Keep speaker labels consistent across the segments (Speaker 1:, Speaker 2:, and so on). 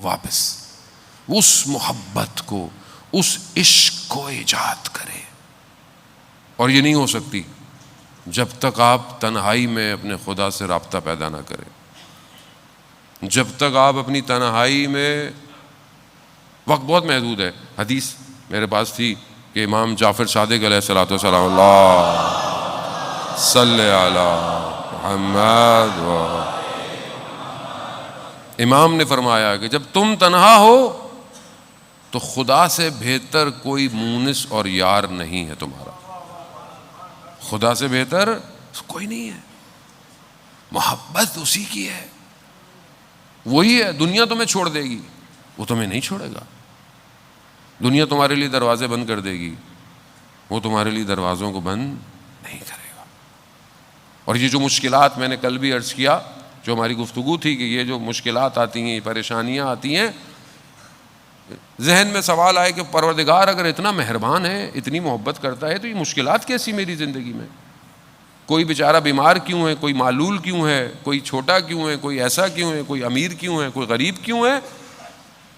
Speaker 1: واپس اس محبت کو، اس عشق کو ایجاد کرے. اور یہ نہیں ہو سکتی جب تک آپ تنہائی میں اپنے خدا سے رابطہ پیدا نہ کریں. جب تک آپ اپنی تنہائی میں، وقت بہت محدود ہے. حدیث میرے پاس تھی کہ امام جعفر صادق علیہ الصلوۃ والسلام، اللہ صلی علی محمد، امام نے فرمایا کہ جب تم تنہا ہو تو خدا سے بہتر کوئی مونس اور یار نہیں ہے تمہارا. خدا سے بہتر کوئی نہیں ہے. محبت اسی کی ہے، وہی ہے. دنیا تمہیں چھوڑ دے گی، وہ تمہیں نہیں چھوڑے گا. دنیا تمہارے لیے دروازے بند کر دے گی، وہ تمہارے لیے دروازوں کو بند نہیں کرے گا. اور یہ جو مشکلات میں نے کل بھی عرض کیا، جو ہماری گفتگو تھی کہ یہ جو مشکلات آتی ہیں، پریشانیاں آتی ہیں، ذہن میں سوال آئے کہ پروردگار اگر اتنا مہربان ہے، اتنی محبت کرتا ہے، تو یہ مشکلات کیسی میری زندگی میں؟ کوئی بیچارہ بیمار کیوں ہے، کوئی معلول کیوں ہے، کوئی چھوٹا کیوں ہے، کوئی ایسا کیوں ہے، کوئی امیر کیوں ہے، کوئی غریب کیوں ہے؟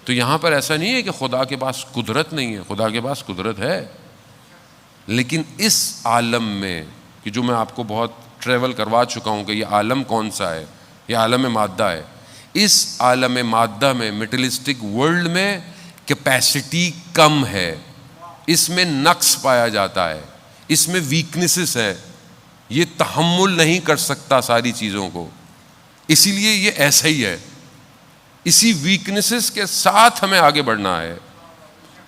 Speaker 1: تو یہاں پر ایسا نہیں ہے کہ خدا کے پاس قدرت نہیں ہے، خدا کے پاس قدرت ہے. لیکن اس عالم میں کہ جو میں آپ کو بہت ٹریول کروا چکا ہوں کہ یہ عالم کون سا ہے، یہ عالم مادہ ہے. اس عالم مادہ میں، میٹلسٹک ورلڈ میں کیپیسٹی کم ہے، اس میں نقص پایا جاتا ہے، اس میں ویکنیسز ہے. یہ تحمل نہیں کر سکتا ساری چیزوں کو، اسی لیے یہ ایسا ہی ہے. اسی ویکنیسز کے ساتھ ہمیں آگے بڑھنا ہے.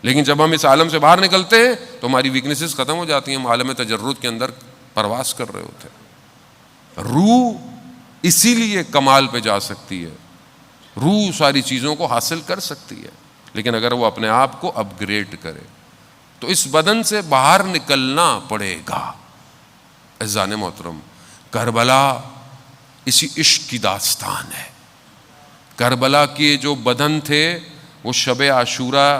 Speaker 1: لیکن جب ہم اس عالم سے باہر نکلتے ہیں تو ہماری ویکنیسز ختم ہو جاتی ہیں. ہم عالم تجرد کے اندر پرواز کر رہے ہوتے ہیں. روح اسی لیے کمال پہ جا سکتی ہے، روح ساری چیزوں کو حاصل کر سکتی ہے، لیکن اگر وہ اپنے آپ کو اپ گریڈ کرے تو اس بدن سے باہر نکلنا پڑے گا. عزیزان محترم، کربلا اسی عشق کی داستان ہے. کربلا کے جو بدن تھے وہ شب عاشوراء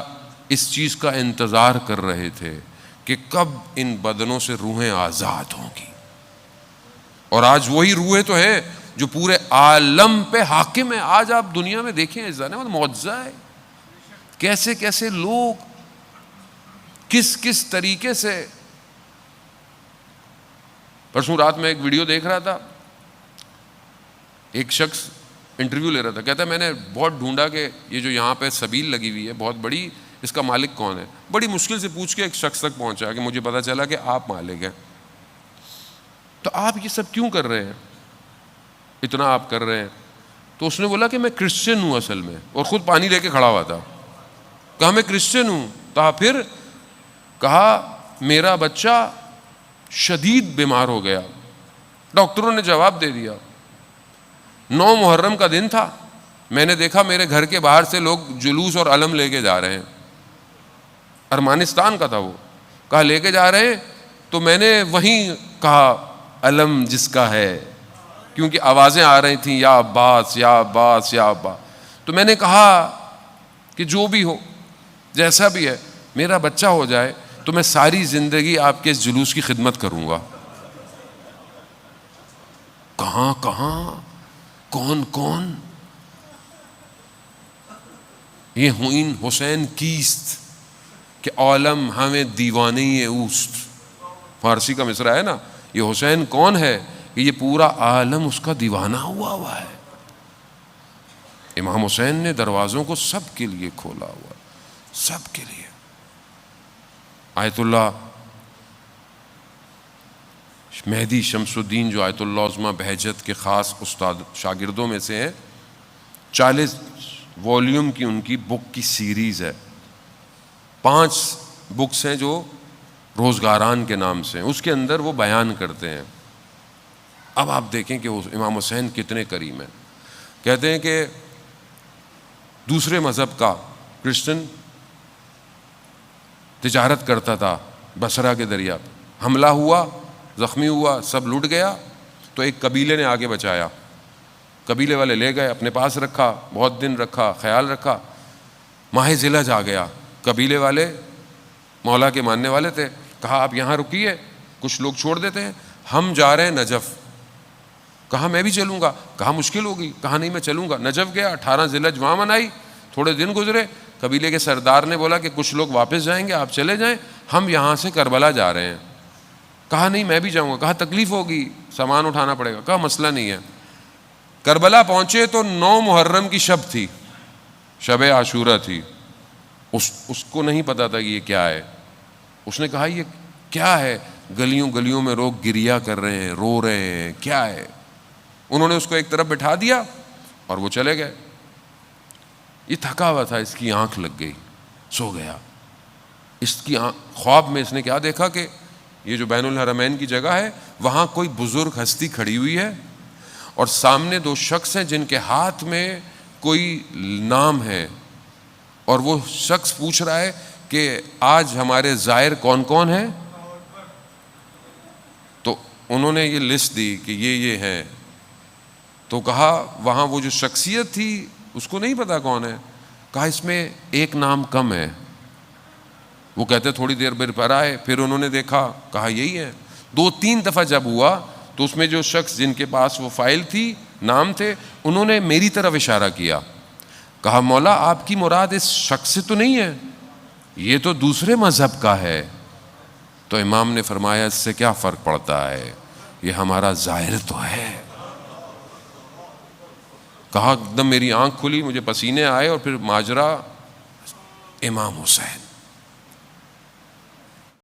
Speaker 1: اس چیز کا انتظار کر رہے تھے کہ کب ان بدنوں سے روحیں آزاد ہوں گی. اور آج وہی روحیں تو ہیں جو پورے عالم پہ حاکم ہے. آج آپ دنیا میں دیکھیں عزیزان، معجزہ ہے. کیسے کیسے لوگ کس کس طریقے سے. پرسوں رات میں ایک ویڈیو دیکھ رہا تھا، ایک شخص انٹرویو لے رہا تھا، کہتا ہے میں نے بہت ڈھونڈا کہ یہ جو یہاں پہ سبیل لگی ہوئی ہے بہت بڑی، اس کا مالک کون ہے. بڑی مشکل سے پوچھ کے ایک شخص تک پہنچا کہ مجھے پتا چلا کہ آپ مالک ہیں. تو آپ یہ سب کیوں کر رہے ہیں، اتنا آپ کر رہے ہیں؟ تو اس نے بولا کہ میں کرسچن ہوں اصل میں، اور خود پانی لے کے کھڑا ہوا تھا. کہا میں کرسچن ہوں. کہا پھر؟ کہا میرا بچہ شدید بیمار ہو گیا. ڈاکٹروں نے جواب دے دیا. 9 محرم کا دن تھا، میں نے دیکھا میرے گھر کے باہر سے لوگ جلوس اور علم لے کے جا رہے ہیں. ارمانستان کا تھا وہ. کہا لے کے جا رہے ہیں، تو میں نے وہیں کہا علم جس کا ہے، کیونکہ آوازیں آ رہی تھیں یا عباس یا عباس یا عباس. تو میں نے کہا کہ جو بھی ہو، جیسا بھی ہے، میرا بچہ ہو جائے تو میں ساری زندگی آپ کے اس جلوس کی خدمت کروں گا. کہاں کہاں، کون کون. یہ ہوئین حسین کیست کہ عالم ہمیں دیوانی اوست. فارسی کا مصرع ہے نا، یہ حسین کون ہے کہ یہ پورا عالم اس کا دیوانہ ہوا ہے. امام حسین نے دروازوں کو سب کے لیے کھولا ہوا، سب کے لیے. آیت اللہ مہدی شمس الدین جو آیت اللہ عظمیٰ بہجت کے خاص استاد شاگردوں میں سے ہیں، 40 والیوم کی ان کی بک کی سیریز ہے. 5 بکس ہیں جو روزگاران کے نام سے ہیں، اس کے اندر وہ بیان کرتے ہیں. اب آپ دیکھیں کہ امام حسین کتنے کریم ہیں. کہتے ہیں کہ دوسرے مذہب کا کرسچن تجارت کرتا تھا بصرہ کے دریا پہ، حملہ ہوا، زخمی ہوا، سب لٹ گیا. تو ایک قبیلے نے آگے بچایا. قبیلے والے لے گئے، اپنے پاس رکھا، بہت دن رکھا، خیال رکھا. ماہ ذیلحج آ گیا. قبیلے والے مولا کے ماننے والے تھے. کہا آپ یہاں رکیے، کچھ لوگ چھوڑ دیتے ہیں، ہم جا رہے ہیں نجف. کہا میں بھی چلوں گا. کہا مشکل ہوگی. کہا نہیں میں چلوں گا. نجف گیا، 18 ذیلحج وہاں منائی. تھوڑے دن گزرے، قبیلے کے سردار نے بولا کہ کچھ لوگ واپس جائیں گے، آپ چلے جائیں، ہم یہاں سے کربلا جا رہے ہیں۔ کہا نہیں میں بھی جاؤں گا۔ کہا تکلیف ہوگی، سامان اٹھانا پڑے گا۔ کہا مسئلہ نہیں ہے۔ کربلا پہنچے تو 9 محرم کی شب تھی، شب عاشورہ تھی۔ اس کو نہیں پتا تھا کہ یہ کیا ہے۔ اس نے کہا یہ کیا ہے؟ گلیوں گلیوں میں لوگ گریا کر رہے ہیں، رو رہے ہیں، کیا ہے؟ انہوں نے اس کو ایک طرف بٹھا دیا اور وہ چلے گئے۔ یہ تھکا ہوا تھا، اس کی آنکھ لگ گئی، سو گیا۔ اس کی خواب میں اس نے کیا دیکھا کہ یہ جو بین الحرمین کی جگہ ہے وہاں کوئی بزرگ ہستی کھڑی ہوئی ہے اور سامنے 2 شخص ہیں جن کے ہاتھ میں کوئی نام ہے، اور وہ شخص پوچھ رہا ہے کہ آج ہمارے زائر کون کون ہیں؟ تو انہوں نے یہ لسٹ دی کہ یہ ہیں۔ تو کہا وہاں وہ جو شخصیت تھی اس کو نہیں پتا کون ہے۔ کہا اس میں ایک نام کم ہے۔ وہ کہتے تھوڑی دیر پر آئے، پھر انہوں نے دیکھا، کہا یہی ہے۔ 2-3 دفعہ جب ہوا تو اس میں جو شخص جن کے پاس وہ فائل تھی، نام تھے، انہوں نے میری طرف اشارہ کیا۔ کہا مولا آپ کی مراد اس شخص سے تو نہیں ہے، یہ تو دوسرے مذہب کا ہے۔ تو امام نے فرمایا اس سے کیا فرق پڑتا ہے، یہ ہمارا ظاہر تو ہے۔ کہا ایک دم میری آنکھ کھلی، مجھے پسینے آئے، اور پھر ماجرا امام حسین